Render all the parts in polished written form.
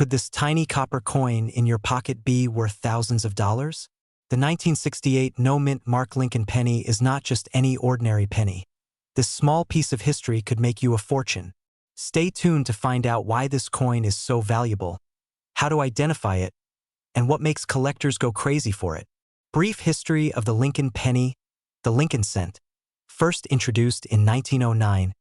Could this tiny copper coin in your pocket be worth thousands of dollars? The 1968 no-mint Mark Lincoln penny is not just any ordinary penny. This small piece of history could make you a fortune. Stay tuned to find out why this coin is so valuable, how to identify it, and what makes collectors go crazy for it. Brief history of the Lincoln penny. The Lincoln cent, first introduced in 1909,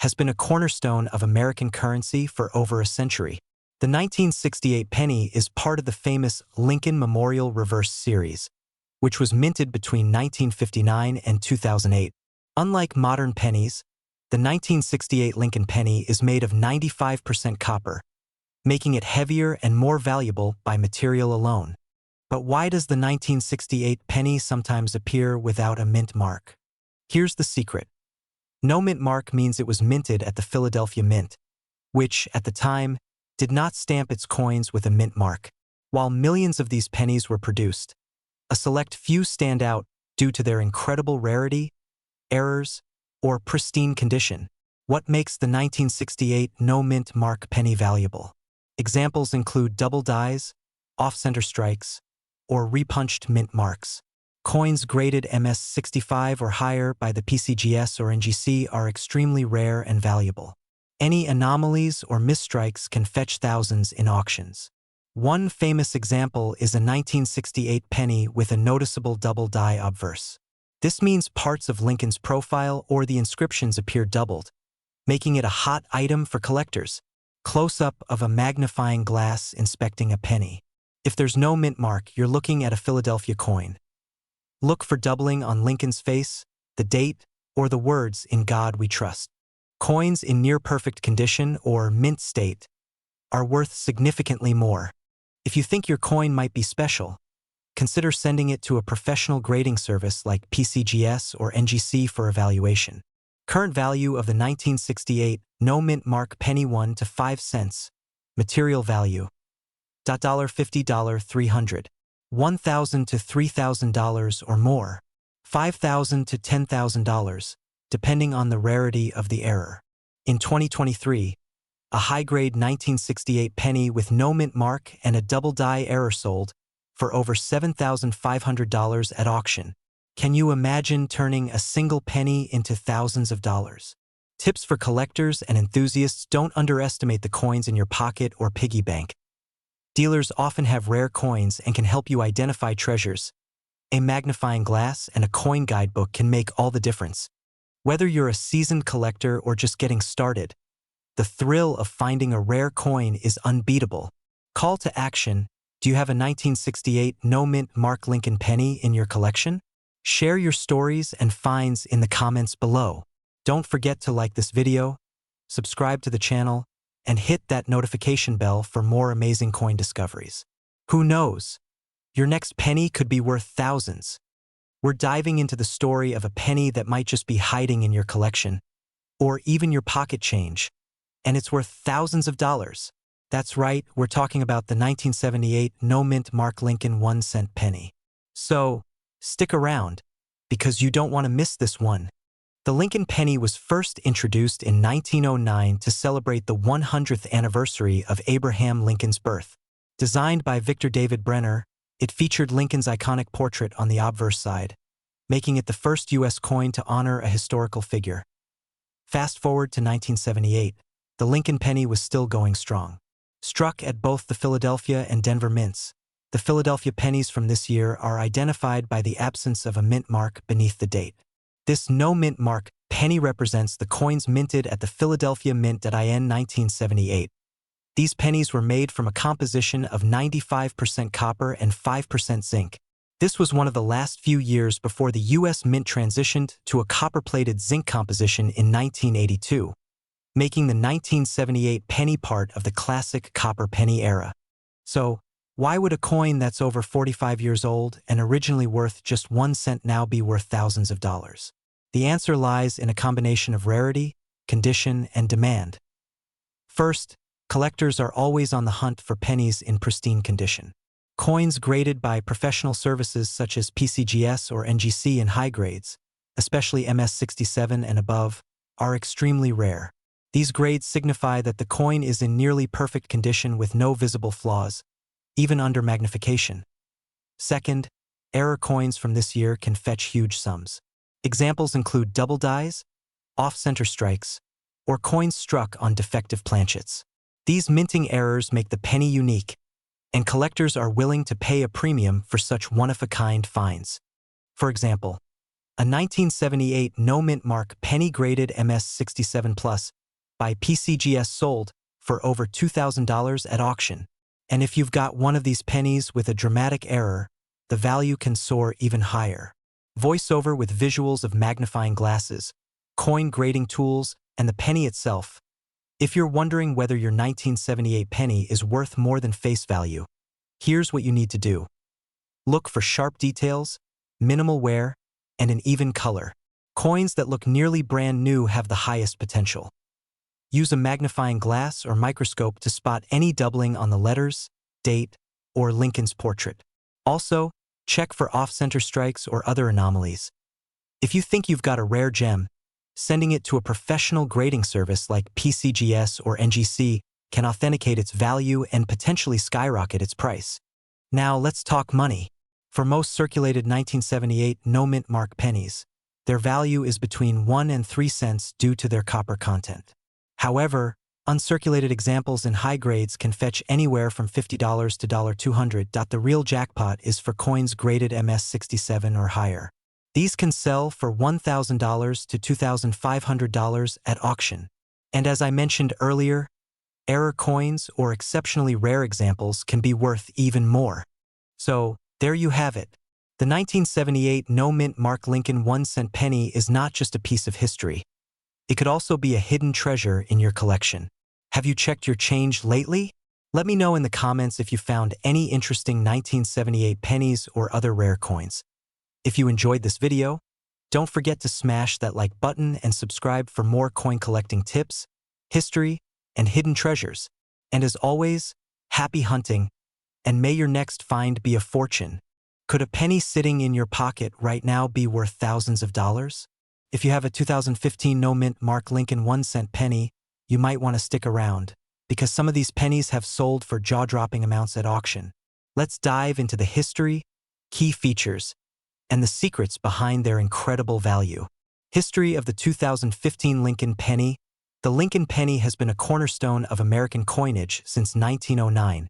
has been a cornerstone of American currency for over a century. The 1968 penny is part of the famous Lincoln Memorial Reverse series, which was minted between 1959 and 2008. Unlike modern pennies, the 1968 Lincoln penny is made of 95% copper, making it heavier and more valuable by material alone. But why does the 1968 penny sometimes appear without a mint mark? Here's the secret. No mint mark means it was minted at the Philadelphia Mint, which, at the time, did not stamp its coins with a mint mark. While millions of these pennies were produced, a select few stand out due to their incredible rarity, errors, or pristine condition. What makes the 1968 no-mint mark penny valuable? Examples include double dies, off-center strikes, or repunched mint marks. Coins graded MS-65 or higher by the PCGS or NGC are extremely rare and valuable. Any anomalies or misstrikes can fetch thousands in auctions. One famous example is a 1968 penny with a noticeable double die obverse. This means parts of Lincoln's profile or the inscriptions appear doubled, making it a hot item for collectors. Close-up of a magnifying glass inspecting a penny. If there's no mint mark, you're looking at a Philadelphia coin. Look for doubling on Lincoln's face, the date, or the words "In God We Trust." Coins in near-perfect condition or mint state are worth significantly more. If you think your coin might be special, consider sending it to a professional grading service like PCGS or NGC for evaluation. Current value of the 1968 no-mint mark penny 1 to 5 cents. Material value: $50, $300, $1,000 to $3,000 or more, $5,000 to $10,000, depending on the rarity of the error. In 2023, a high-grade 1968 penny with no mint mark and a double die error sold for over $7,500 at auction. Can you imagine turning a single penny into thousands of dollars? Tips for collectors and enthusiasts: don't underestimate the coins in your pocket or piggy bank. Dealers often have rare coins and can help you identify treasures. A magnifying glass and a coin guidebook can make all the difference. Whether you're a seasoned collector or just getting started, the thrill of finding a rare coin is unbeatable. Call to action: do you have a 1968 no-mint mark Lincoln penny in your collection? Share your stories and finds in the comments below. Don't forget to like this video, subscribe to the channel, and hit that notification bell for more amazing coin discoveries. Who knows? Your next penny could be worth thousands. We're diving into the story of a penny that might just be hiding in your collection, or even your pocket change, and it's worth thousands of dollars. That's right, we're talking about the 1978 no-mint mark Lincoln 1-cent penny. So, stick around, because you don't want to miss this one. The Lincoln penny was first introduced in 1909 to celebrate the 100th anniversary of Abraham Lincoln's birth. Designed by Victor David Brenner, it featured Lincoln's iconic portrait on the obverse side, making it the first U.S. coin to honor a historical figure. Fast forward to 1978, the Lincoln penny was still going strong. Struck at both the Philadelphia and Denver mints, the Philadelphia pennies from this year are identified by the absence of a mint mark beneath the date. This no-mint mark penny represents the coins minted at the Philadelphia Mint.in 1978. These pennies were made from a composition of 95% copper and 5% zinc. This was one of the last few years before the U.S. Mint transitioned to a copper-plated zinc composition in 1982, making the 1978 penny part of the classic copper penny era. So, why would a coin that's over 45 years old and originally worth just 1 cent now be worth thousands of dollars? The answer lies in a combination of rarity, condition, and demand. First, collectors are always on the hunt for pennies in pristine condition. Coins graded by professional services such as PCGS or NGC in high grades, especially MS-67 and above, are extremely rare. These grades signify that the coin is in nearly perfect condition with no visible flaws, even under magnification. Second, error coins from this year can fetch huge sums. Examples include double dies, off-center strikes, or coins struck on defective planchets. These minting errors make the penny unique, and collectors are willing to pay a premium for such one-of-a-kind finds. For example, a 1978 no-mint mark penny-graded MS67 Plus by PCGS sold for over $2,000 at auction. And if you've got one of these pennies with a dramatic error, the value can soar even higher. Voiceover with visuals of magnifying glasses, coin grading tools, and the penny itself. If you're wondering whether your 1978 penny is worth more than face value, here's what you need to do. Look for sharp details, minimal wear, and an even color. Coins that look nearly brand new have the highest potential. Use a magnifying glass or microscope to spot any doubling on the letters, date, or Lincoln's portrait. Also, check for off-center strikes or other anomalies. If you think you've got a rare gem, sending it to a professional grading service like PCGS or NGC can authenticate its value and potentially skyrocket its price. Now let's talk money. For most circulated 1978 no-mint mark pennies, their value is between 1 and 3 cents due to their copper content. However, uncirculated examples in high grades can fetch anywhere from $50 to $200. The real jackpot is for coins graded MS67 or higher. These can sell for $1,000 to $2,500 at auction. And as I mentioned earlier, error coins or exceptionally rare examples can be worth even more. So, there you have it. The 1978 no-mint mark Lincoln 1-cent penny is not just a piece of history. It could also be a hidden treasure in your collection. Have you checked your change lately? Let me know in the comments if you found any interesting 1978 pennies or other rare coins. If you enjoyed this video, don't forget to smash that like button and subscribe for more coin collecting tips, history, and hidden treasures. And as always, happy hunting, and may your next find be a fortune. Could a penny sitting in your pocket right now be worth thousands of dollars? If you have a 2015 no-mint mark Lincoln 1-cent penny, you might want to stick around, because some of these pennies have sold for jaw-dropping amounts at auction. Let's dive into the history, key features, and the secrets behind their incredible value. History of the 2015 Lincoln penny. The Lincoln penny has been a cornerstone of American coinage since 1909,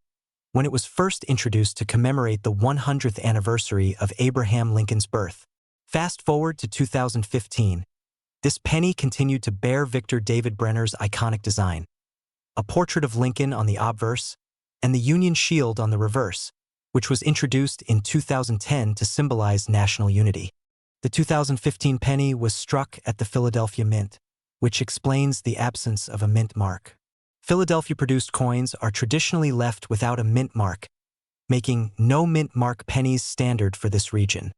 when it was first introduced to commemorate the 100th anniversary of Abraham Lincoln's birth. Fast forward to 2015, this penny continued to bear Victor David Brenner's iconic design, a portrait of Lincoln on the obverse and the Union shield on the reverse, which was introduced in 2010 to symbolize national unity. The 2015 penny was struck at the Philadelphia Mint, which explains the absence of a mint mark. Philadelphia-produced coins are traditionally left without a mint mark, making no mint mark pennies standard for this region.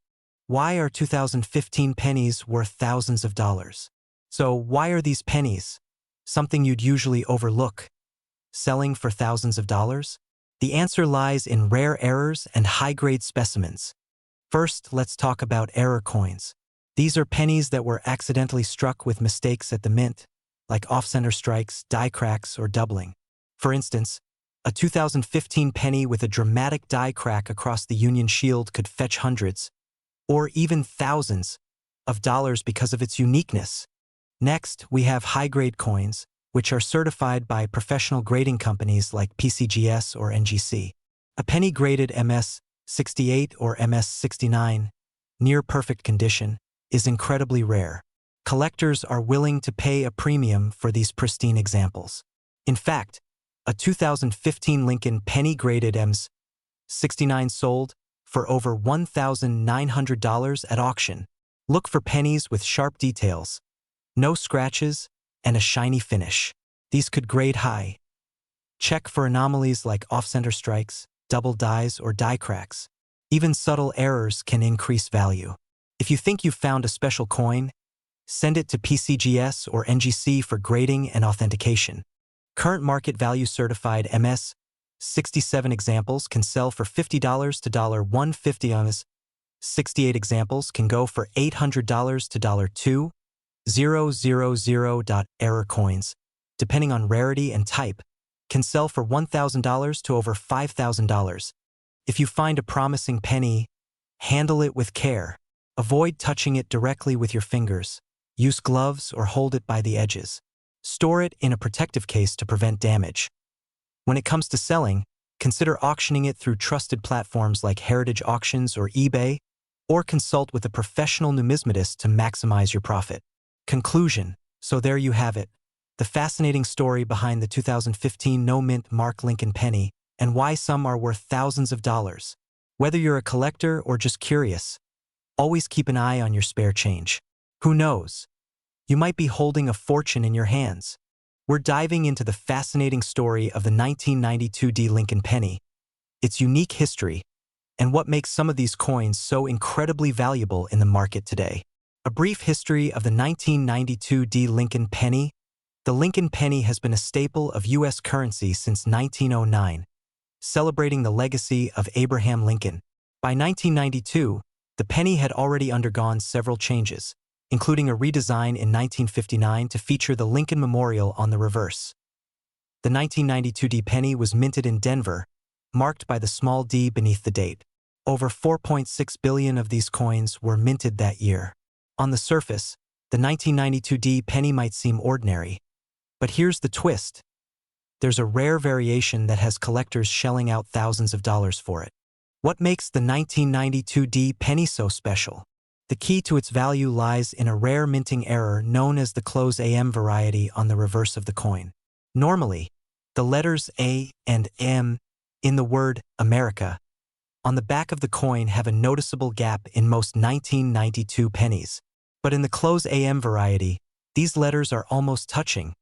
Why are 2015 pennies worth thousands of dollars? So why are these pennies, something you'd usually overlook, selling for thousands of dollars? The answer lies in rare errors and high-grade specimens. First, let's talk about error coins. These are pennies that were accidentally struck with mistakes at the mint, like off-center strikes, die cracks, or doubling. For instance, a 2015 penny with a dramatic die crack across the Union shield could fetch hundreds, or even thousands, of dollars because of its uniqueness. Next, we have high-grade coins, which are certified by professional grading companies like PCGS or NGC. A penny graded MS68 or MS69, near perfect condition, is incredibly rare. Collectors are willing to pay a premium for these pristine examples. In fact, a 2015 Lincoln penny-graded MS69 sold for over $1,900 at auction. Look for pennies with sharp details, no scratches, and a shiny finish. These could grade high. Check for anomalies like off-center strikes, double dies, or die cracks. Even subtle errors can increase value. If you think you've found a special coin, send it to PCGS or NGC for grading and authentication. Current market value certified MS67 examples can sell for $50 to $150. 68 examples can go for $800 to $2,000. Error coins. depending on rarity and type, can sell for $1,000 to over $5,000. If you find a promising penny, handle it with care. Avoid touching it directly with your fingers. Use gloves or hold it by the edges. Store it in a protective case to prevent damage. When it comes to selling, consider auctioning it through trusted platforms like Heritage Auctions or eBay, or consult with a professional numismatist to maximize your profit. Conclusion. So there you have it. The fascinating story behind the 2015 no-mint Mark Lincoln penny and why some are worth thousands of dollars. Whether you're a collector or just curious, always keep an eye on your spare change. Who knows? You might be holding a fortune in your hands. We're diving into the fascinating story of the 1992 Lincoln penny, its unique history, and what makes some of these coins so incredibly valuable in the market today. A brief history of the 1992 Lincoln penny. The Lincoln penny has been a staple of U.S. currency since 1909, celebrating the legacy of Abraham Lincoln. By 1992, the penny had already undergone several changes, including a redesign in 1959 to feature the Lincoln Memorial on the reverse. The 1992 penny was minted in Denver, marked by the small d beneath the date. Over 4.6 billion of these coins were minted that year. On the surface, the 1992 penny might seem ordinary, but here's the twist. There's a rare variation that has collectors shelling out thousands of dollars for it. What makes the 1992 penny so special? The key to its value lies in a rare minting error known as the close AM variety on the reverse of the coin. Normally, the letters A and M in the word America on the back of the coin have a noticeable gap in most 1992 pennies. But in the close AM variety, these letters are almost touching.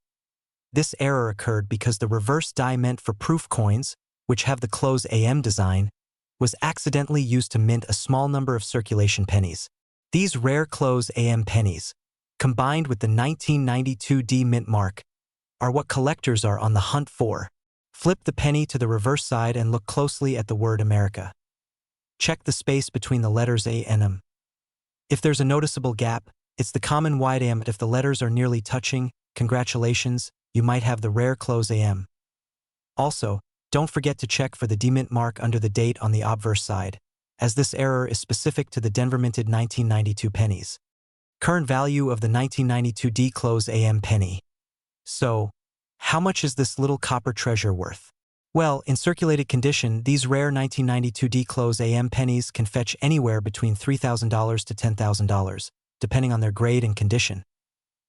This error occurred because the reverse die meant for proof coins, which have the close AM design, was accidentally used to mint a small number of circulation pennies. These rare close AM pennies, combined with the 1992 mint mark, are what collectors are on the hunt for. Flip the penny to the reverse side and look closely at the word America. Check the space between the letters A and M. If there's a noticeable gap, it's the common wide AM. If the letters are nearly touching, congratulations, you might have the rare close AM. Also, don't forget to check for the demint mark under the date on the obverse side, as this error is specific to the Denver minted 1992 pennies. Current value of the 1992 close AM penny. So, how much is this little copper treasure worth? Well, in circulated condition, these rare 1992 close AM pennies can fetch anywhere between $3,000 to $10,000, depending on their grade and condition.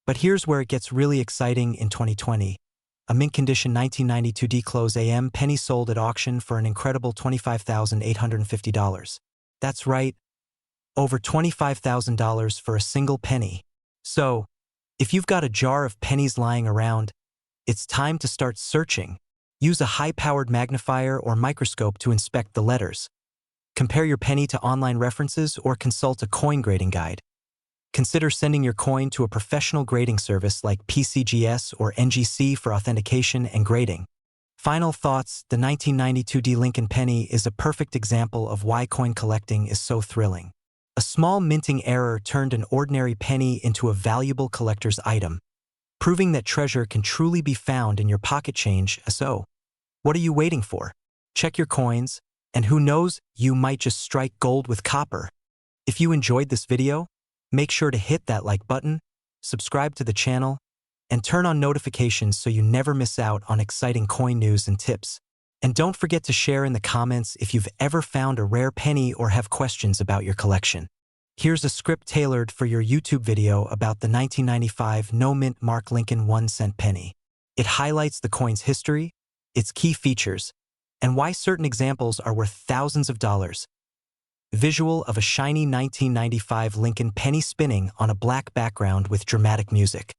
But here's where it gets really exciting in 2020. A mint condition 1992 close AM penny sold at auction for an incredible $25,850. That's right, over $25,000 for a single penny. So, if you've got a jar of pennies lying around, it's time to start searching. Use a high-powered magnifier or microscope to inspect the letters. Compare your penny to online references or consult a coin grading guide. Consider sending your coin to a professional grading service like PCGS or NGC for authentication and grading. Final thoughts: the 1992 Lincoln penny is a perfect example of why coin collecting is so thrilling. A small minting error turned an ordinary penny into a valuable collector's item, proving that treasure can truly be found in your pocket change. So, what are you waiting for? Check your coins, and who knows, you might just strike gold with copper. If you enjoyed this video, make sure to hit that like button, subscribe to the channel, and turn on notifications so you never miss out on exciting coin news and tips. And don't forget to share in the comments if you've ever found a rare penny or have questions about your collection. Here's a script tailored for your YouTube video about the 1995 no-mint Mark Lincoln 1-cent penny. It highlights the coin's history, its key features, and why certain examples are worth thousands of dollars. Visual of a shiny 1995 Lincoln penny spinning on a black background with dramatic music.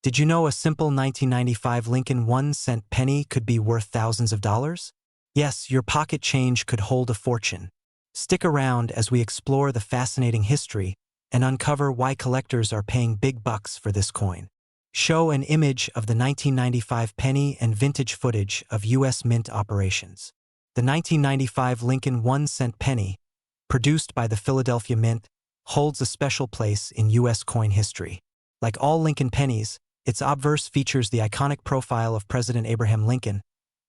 Did you know a simple 1995 Lincoln 1-cent penny could be worth thousands of dollars? Yes, your pocket change could hold a fortune. Stick around as we explore the fascinating history and uncover why collectors are paying big bucks for this coin. Show an image of the 1995 penny and vintage footage of U.S. Mint operations. The 1995 Lincoln 1-cent penny, produced by the Philadelphia Mint, holds a special place in U.S. coin history. Like all Lincoln pennies, Its obverse features the iconic profile of President Abraham Lincoln,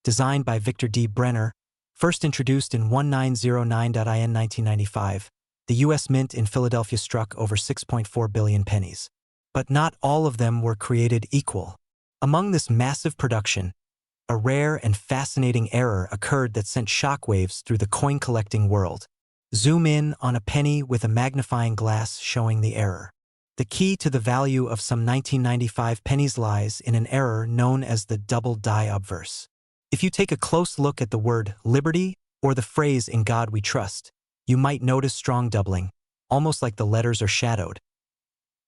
designed by Victor D. Brenner, first introduced in 1909-in 1995. The U.S. Mint in Philadelphia struck over 6.4 billion pennies. But not all of them were created equal. Among this massive production, a rare and fascinating error occurred that sent shockwaves through the coin-collecting world. Zoom in on a penny with a magnifying glass showing the error. The key to the value of some 1995 pennies lies in an error known as the double die obverse. If you take a close look at the word liberty or the phrase "in God we trust," you might notice strong doubling, almost like the letters are shadowed.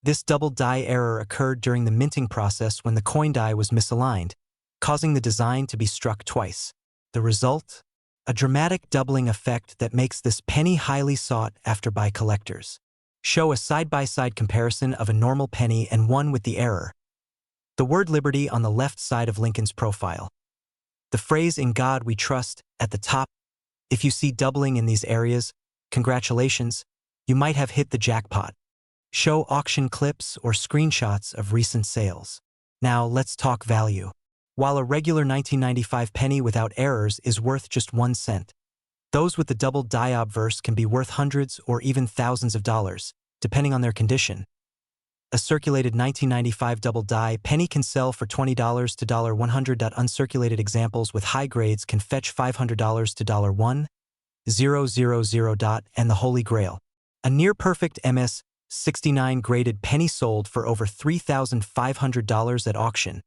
This double die error occurred during the minting process when the coin die was misaligned, causing the design to be struck twice. The result? A dramatic doubling effect that makes this penny highly sought after by collectors. Show a side-by-side comparison of a normal penny and one with the error. The word liberty on the left side of Lincoln's profile. The phrase "in God we trust" at the top. If you see doubling in these areas, congratulations, you might have hit the jackpot. Show auction clips or screenshots of recent sales. Now let's talk value. While a regular 1995 penny without errors is worth just 1 cent, those with the double die obverse can be worth hundreds or even thousands of dollars, depending on their condition. A circulated 1995 double die penny can sell for $20 to $100. Uncirculated examples with high grades can fetch $500 to $1,000. And the Holy Grail, a near-perfect MS-69 graded penny sold for over $3,500 at auction.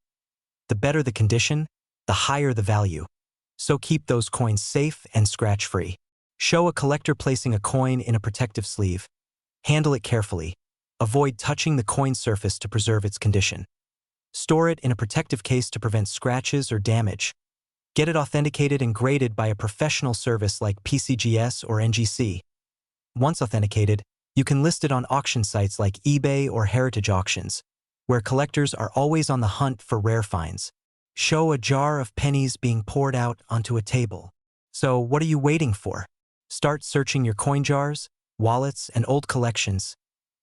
The better the condition, the higher the value. So keep those coins safe and scratch-free. Show a collector placing a coin in a protective sleeve. Handle it carefully. Avoid touching the coin surface to preserve its condition. Store it in a protective case to prevent scratches or damage. Get it authenticated and graded by a professional service like PCGS or NGC. Once authenticated, you can list it on auction sites like eBay or Heritage Auctions, where collectors are always on the hunt for rare finds. Show a jar of pennies being poured out onto a table. So what are you waiting for? Start searching your coin jars, wallets, and old collections.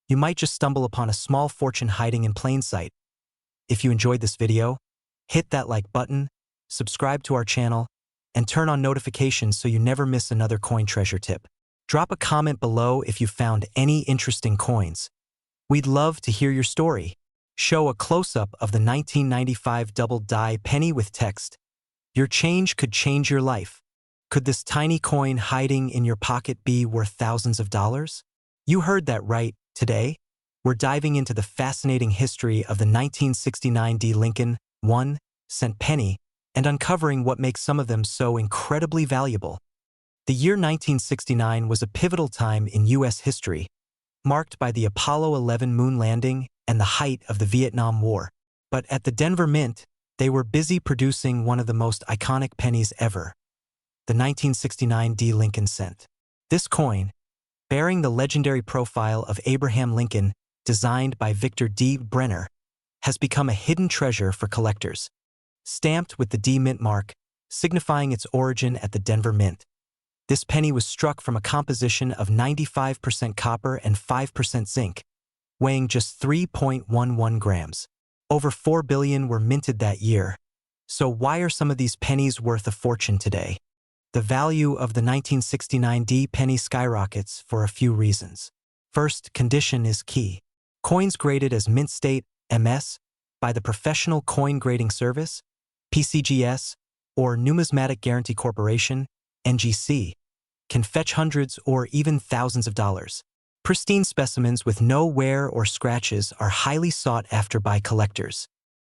You might just stumble upon a small fortune hiding in plain sight. If you enjoyed this video, hit that like button, subscribe to our channel, and turn on notifications so you never miss another coin treasure tip. Drop a comment below if you found any interesting coins. We'd love to hear your story. Show a close-up of the 1995 double die penny with text. Your change could change your life. Could this tiny coin hiding in your pocket be worth thousands of dollars? You heard that right. Today, we're diving into the fascinating history of the 1969 D. Lincoln 1-cent penny and uncovering what makes some of them so incredibly valuable. The year 1969 was a pivotal time in U.S. history, marked by the Apollo 11 moon landing and the height of the Vietnam War. But at the Denver Mint, they were busy producing one of the most iconic pennies ever, the 1969 D. Lincoln cent. This coin, bearing the legendary profile of Abraham Lincoln, designed by Victor D. Brenner, has become a hidden treasure for collectors. Stamped with the D Mint mark, signifying its origin at the Denver Mint. This penny was struck from a composition of 95% copper and 5% zinc, weighing just 3.11 grams. Over 4 billion were minted that year. So why are some of these pennies worth a fortune today? The value of the 1969 D penny skyrockets for a few reasons. First, condition is key. Coins graded as mint state, MS, by the Professional Coin Grading Service, PCGS, or Numismatic Guarantee Corporation, NGC, can fetch hundreds or even thousands of dollars. Pristine specimens with no wear or scratches are highly sought after by collectors.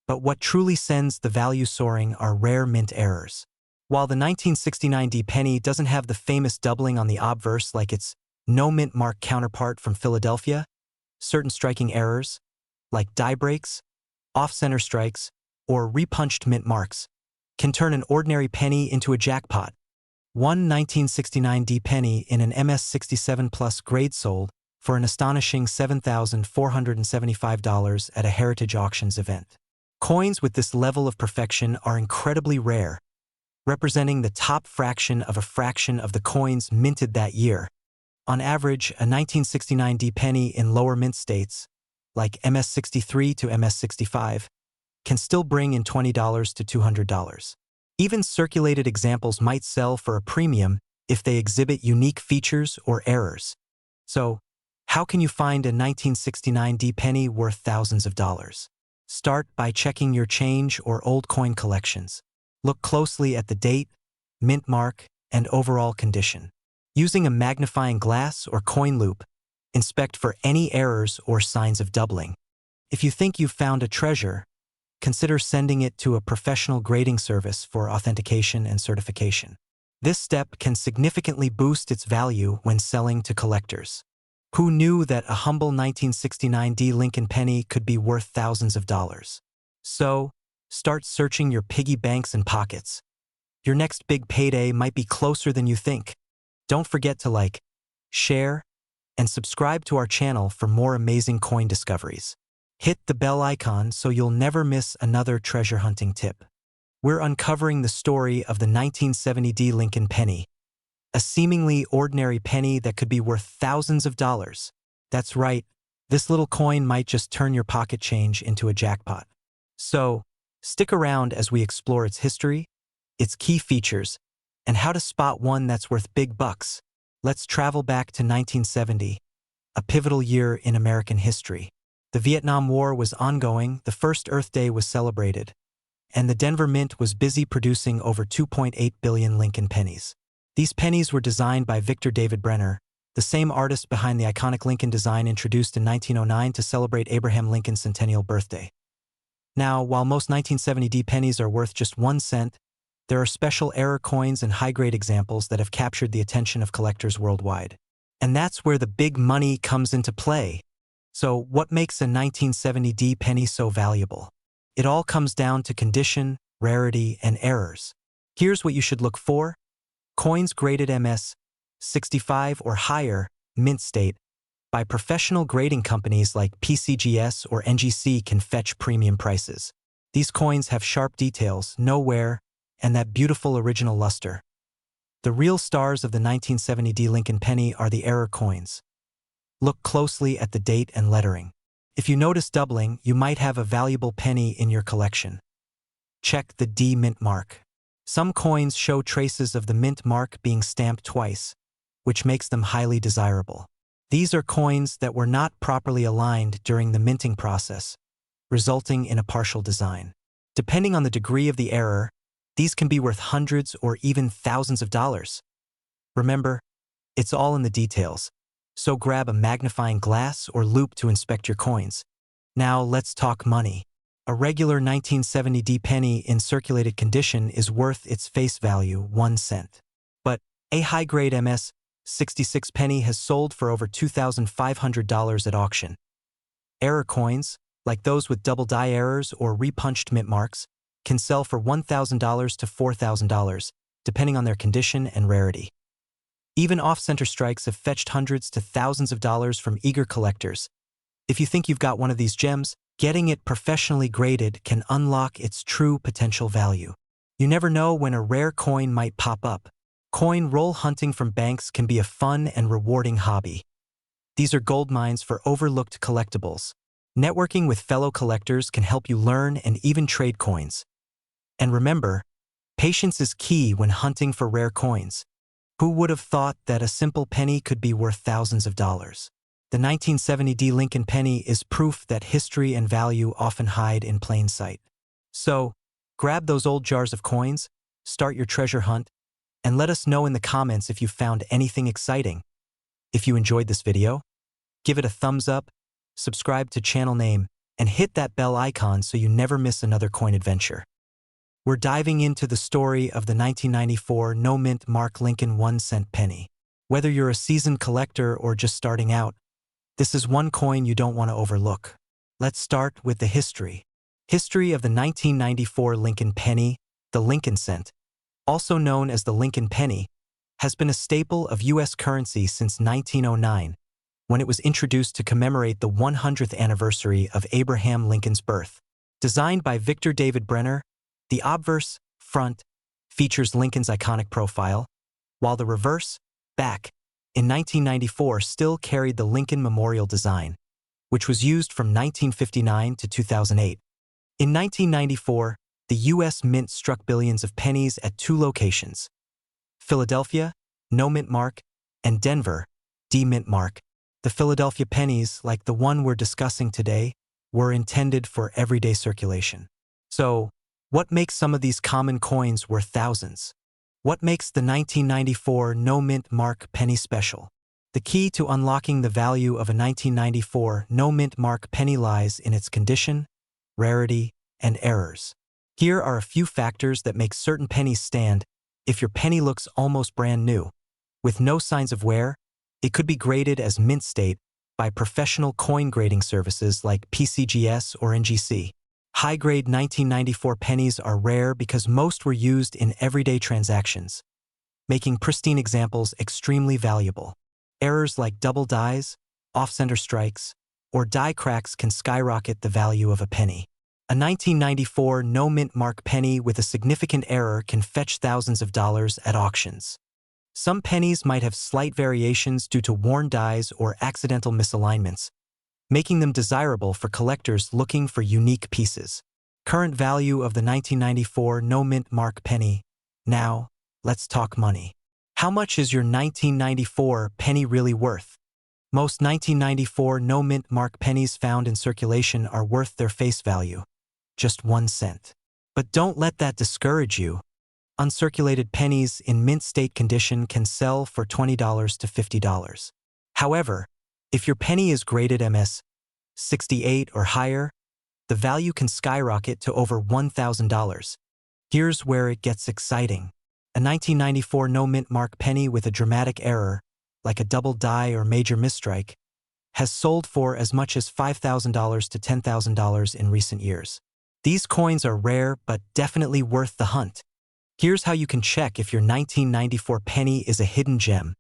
But what truly sends the value soaring are rare mint errors. While the 1969 D penny doesn't have the famous doubling on the obverse like its no mint mark counterpart from Philadelphia, certain striking errors, like die breaks, off-center strikes, or repunched mint marks, can turn an ordinary penny into a jackpot. One 1969 D penny in an MS-67 Plus grade sold for an astonishing $7,475 at a Heritage Auctions event. Coins with this level of perfection are incredibly rare, representing the top fraction of the coins minted that year. On average, a 1969 D penny in lower mint states, like MS-63 to MS-65, can still bring in $20 to $200. Even circulated examples might sell for a premium if they exhibit unique features or errors. So, how can you find a 1969 D penny worth thousands of dollars? Start by checking your change or old coin collections. Look closely at the date, mint mark, and overall condition. Using a magnifying glass or coin loop, inspect for any errors or signs of doubling. If you think you've found a treasure, consider sending it to a professional grading service for authentication and certification. This step can significantly boost its value when selling to collectors. Who knew that a humble 1969 D Lincoln penny could be worth thousands of dollars? So, start searching your piggy banks and pockets. Your next big payday might be closer than you think. Don't forget to like, share, and subscribe to our channel for more amazing coin discoveries. Hit the bell icon so you'll never miss another treasure hunting tip. We're uncovering the story of the 1970 D Lincoln penny, a seemingly ordinary penny that could be worth thousands of dollars. That's right, this little coin might just turn your pocket change into a jackpot. So, stick around as we explore its history, its key features, and how to spot one that's worth big bucks. Let's travel back to 1970, a pivotal year in American history. The Vietnam War was ongoing, the first Earth Day was celebrated, and the Denver Mint was busy producing over 2.8 billion Lincoln pennies. These pennies were designed by Victor David Brenner, the same artist behind the iconic Lincoln design introduced in 1909 to celebrate Abraham Lincoln's centennial birthday. Now, while most 1970 D pennies are worth just 1 cent, there are special error coins and high-grade examples that have captured the attention of collectors worldwide. And that's where the big money comes into play. So, what makes a 1970 D penny so valuable? It all comes down to condition, rarity, and errors. Here's what you should look for. Coins graded MS 65 or higher, mint state, by professional grading companies like PCGS or NGC can fetch premium prices. These coins have sharp details, no wear, and that beautiful original luster. The real stars of the 1970 D Lincoln penny are the error coins. Look closely at the date and lettering. If you notice doubling, you might have a valuable penny in your collection. Check the D mint mark. Some coins show traces of the mint mark being stamped twice, which makes them highly desirable. These are coins that were not properly aligned during the minting process, resulting in a partial design. Depending on the degree of the error, these can be worth hundreds or even thousands of dollars. Remember, it's all in the details. So grab a magnifying glass or loupe to inspect your coins. Now let's talk money. A regular 1970 D penny in circulated condition is worth its face value, 1 cent. But a high-grade MS 66 penny has sold for over $2,500 at auction. Error coins, like those with double die errors or repunched mint marks, can sell for $1,000 to $4,000, depending on their condition and rarity. Even off-center strikes have fetched hundreds to thousands of dollars from eager collectors. If you think you've got one of these gems, getting it professionally graded can unlock its true potential value. You never know when a rare coin might pop up. Coin roll hunting from banks can be a fun and rewarding hobby. These are gold mines for overlooked collectibles. Networking with fellow collectors can help you learn and even trade coins. And remember, patience is key when hunting for rare coins. Who would have thought that a simple penny could be worth thousands of dollars? The 1970 D Lincoln penny is proof that history and value often hide in plain sight. So, grab those old jars of coins, start your treasure hunt, and let us know in the comments if you found anything exciting. If you enjoyed this video, give it a thumbs up, subscribe to channel name, and hit that bell icon so you never miss another coin adventure. We're diving into the story of the 1994 no-mint mark Lincoln 1-cent penny. Whether you're a seasoned collector or just starting out, this is one coin you don't want to overlook. Let's start with the history. History of the 1994 Lincoln penny, the Lincoln cent, also known as the Lincoln penny, has been a staple of U.S. currency since 1909, when it was introduced to commemorate the 100th anniversary of Abraham Lincoln's birth. Designed by Victor David Brenner, the obverse, front, features Lincoln's iconic profile, while the reverse, back, in 1994 still carried the Lincoln Memorial design, which was used from 1959 to 2008. In 1994, the U.S. Mint struck billions of pennies at two locations: Philadelphia, no mint mark, and Denver, D-mint mark. The Philadelphia pennies, like the one we're discussing today, were intended for everyday circulation. So, what makes some of these common coins worth thousands? What makes the 1994 no mint mark penny special? The key to unlocking the value of a 1994 no mint mark penny lies in its condition, rarity, and errors. Here are a few factors that make certain pennies stand. If your penny looks almost brand new, with no signs of wear, it could be graded as mint state by professional coin grading services like PCGS or NGC. High-grade 1994 pennies are rare because most were used in everyday transactions, making pristine examples extremely valuable. Errors like double dies, off-center strikes, or die cracks can skyrocket the value of a penny. A 1994 no-mint mark penny with a significant error can fetch thousands of dollars at auctions. Some pennies might have slight variations due to worn dies or accidental misalignments, making them desirable for collectors looking for unique pieces. Current value of the 1994 no-mint mark penny. Now, let's talk money. How much is your 1994 penny really worth? Most 1994 no-mint mark pennies found in circulation are worth their face value, just 1 cent. But don't let that discourage you. Uncirculated pennies in mint state condition can sell for $20 to $50. However, if your penny is graded MS 68 or higher, the value can skyrocket to over $1,000. Here's where it gets exciting. A 1994 no-mint mark penny with a dramatic error, like a double die or major misstrike, has sold for as much as $5,000 to $10,000 in recent years. These coins are rare but definitely worth the hunt. Here's how you can check if your 1994 penny is a hidden gem.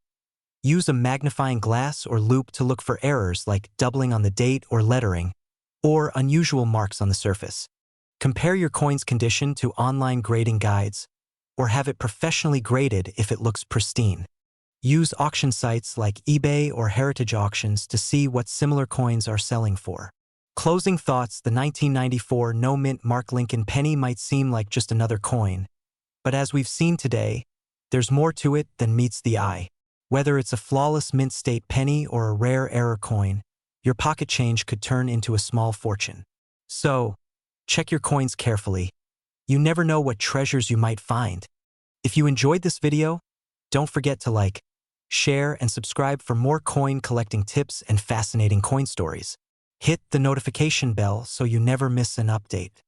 Use a magnifying glass or loupe to look for errors like doubling on the date or lettering, or unusual marks on the surface. Compare your coin's condition to online grading guides, or have it professionally graded if it looks pristine. Use auction sites like eBay or Heritage Auctions to see what similar coins are selling for. Closing thoughts: the 1994 no-mint mark Lincoln penny might seem like just another coin, but as we've seen today, there's more to it than meets the eye. Whether it's a flawless mint state penny or a rare error coin, your pocket change could turn into a small fortune. So, check your coins carefully. You never know what treasures you might find. If you enjoyed this video, don't forget to like, share, and subscribe for more coin collecting tips and fascinating coin stories. Hit the notification bell so you never miss an update.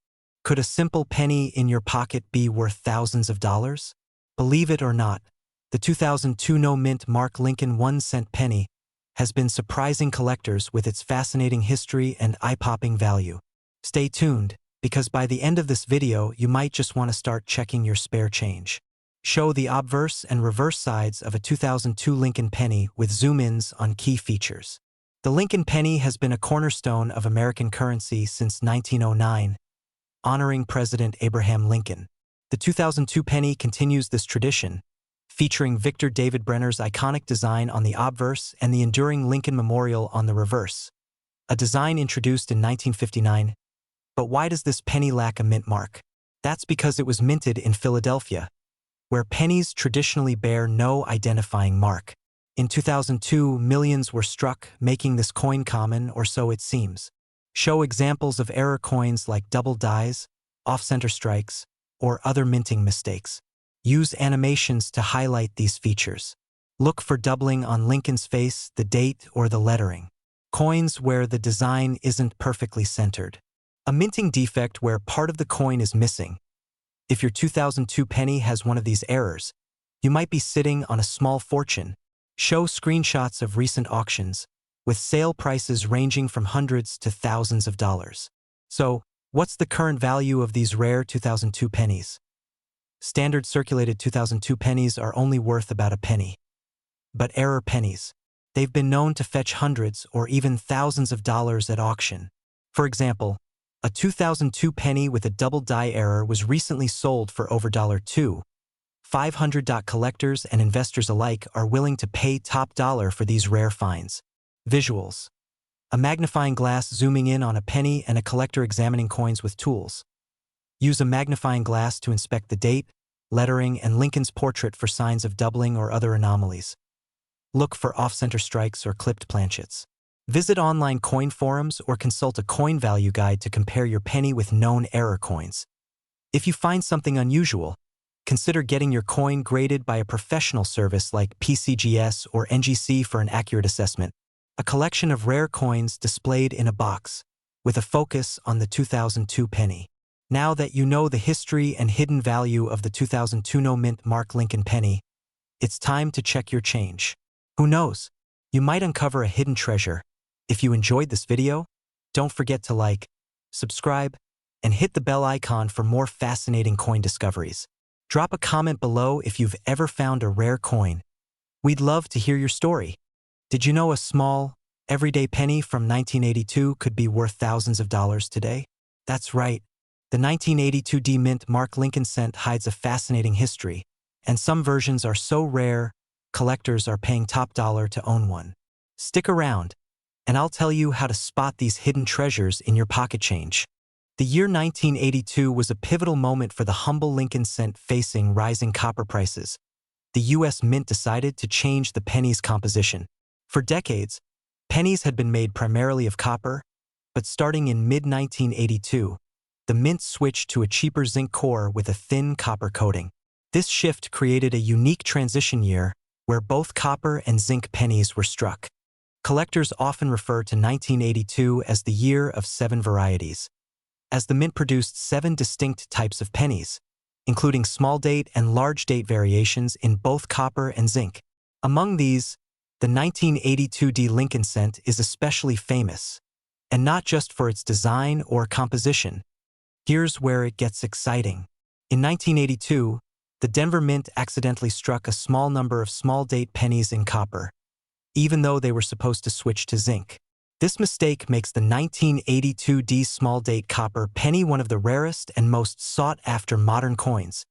Could a simple penny in your pocket be worth thousands of dollars? Believe it or not, the 2002 no-mint mark Lincoln 1-cent penny has been surprising collectors with its fascinating history and eye-popping value. Stay tuned, because by the end of this video you might just want to start checking your spare change. Show the obverse and reverse sides of a 2002 Lincoln penny with zoom-ins on key features. The Lincoln penny has been a cornerstone of American currency since 1909, honoring President Abraham Lincoln. The 2002 penny continues this tradition, featuring Victor David Brenner's iconic design on the obverse and the enduring Lincoln Memorial on the reverse, a design introduced in 1959. But why does this penny lack a mint mark? That's because it was minted in Philadelphia, where pennies traditionally bear no identifying mark. In 2002, millions were struck, making this coin common, or so it seems. Show examples of error coins like double dies, off-center strikes, or other minting mistakes. Use animations to highlight these features. Look for doubling on Lincoln's face, the date, or the lettering. Coins where the design isn't perfectly centered. A minting defect where part of the coin is missing. If your 2002 penny has one of these errors, you might be sitting on a small fortune. Show screenshots of recent auctions, with sale prices ranging from hundreds to thousands of dollars. So, what's the current value of these rare 2002 pennies? Standard circulated 2002 pennies are only worth about a penny. But error pennies, they've been known to fetch hundreds or even thousands of dollars at auction. For example, a 2002 penny with a double die error was recently sold for over $2,500. Collectors and investors alike are willing to pay top dollar for these rare finds. Visuals. A magnifying glass zooming in on a penny and a collector examining coins with tools. Use a magnifying glass to inspect the date, lettering, and Lincoln's portrait for signs of doubling or other anomalies. Look for off-center strikes or clipped planchets. Visit online coin forums or consult a coin value guide to compare your penny with known error coins. If you find something unusual, consider getting your coin graded by a professional service like PCGS or NGC for an accurate assessment. A collection of rare coins displayed in a box, with a focus on the 2002 penny. Now that you know the history and hidden value of the 2002 no-mint Mark Lincoln penny, it's time to check your change. Who knows? You might uncover a hidden treasure. If you enjoyed this video, don't forget to like, subscribe, and hit the bell icon for more fascinating coin discoveries. Drop a comment below if you've ever found a rare coin. We'd love to hear your story. Did you know a small, everyday penny from 1982 could be worth thousands of dollars today? That's right. The 1982 D-Mint Mark Lincoln cent hides a fascinating history, and some versions are so rare, collectors are paying top dollar to own one. Stick around, and I'll tell you how to spot these hidden treasures in your pocket change. The year 1982 was a pivotal moment for the humble Lincoln cent facing rising copper prices. The U.S. Mint decided to change the penny's composition. For decades, pennies had been made primarily of copper, but starting in mid-1982, the mint switched to a cheaper zinc core with a thin copper coating. This shift created a unique transition year where both copper and zinc pennies were struck. Collectors often refer to 1982 as the year of 7 varieties, as the mint produced 7 distinct types of pennies, including small date and large date variations in both copper and zinc. Among these, the 1982 D Lincoln cent is especially famous, and not just for its design or composition. Here's where it gets exciting. In 1982, the Denver Mint accidentally struck a small number of small-date pennies in copper, even though they were supposed to switch to zinc. This mistake makes the 1982 D small-date copper penny one of the rarest and most sought-after modern coins.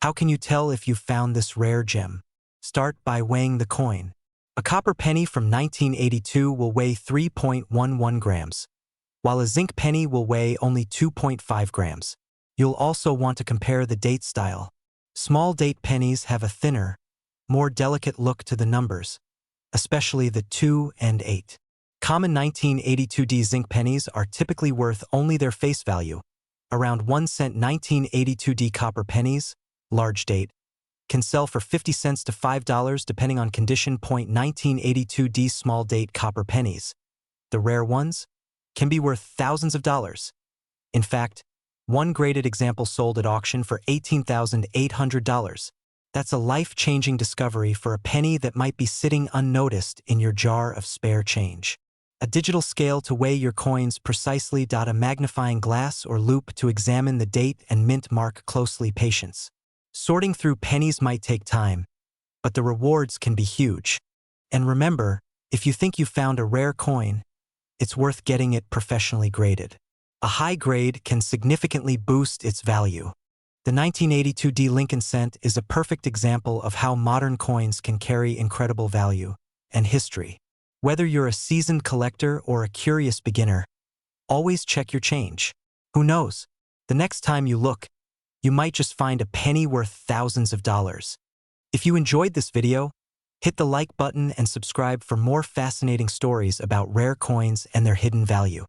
How can you tell if you've found this rare gem? Start by weighing the coin. A copper penny from 1982 will weigh 3.11 grams, while a zinc penny will weigh only 2.5 grams. You'll also want to compare the date style. Small date pennies have a thinner, more delicate look to the numbers, especially the 2 and 8. Common 1982 D zinc pennies are typically worth only their face value. Around 1 cent 1982 D copper pennies, large date, can sell for 50 cents to $5 depending on condition. 1982 D small date copper pennies, the rare ones, can be worth thousands of dollars. In fact, one graded example sold at auction for $18,800. That's a life-changing discovery for a penny that might be sitting unnoticed in your jar of spare change. A digital scale to weigh your coins precisely. A magnifying glass or loupe to examine the date and mint mark closely. Patience. Sorting through pennies might take time, but the rewards can be huge. And remember, if you think you found a rare coin, it's worth getting it professionally graded. A high grade can significantly boost its value. The 1982 D Lincoln cent is a perfect example of how modern coins can carry incredible value and history. Whether you're a seasoned collector or a curious beginner, always check your change. Who knows? The next time you look, you might just find a penny worth thousands of dollars. If you enjoyed this video, hit the like button and subscribe for more fascinating stories about rare coins and their hidden value.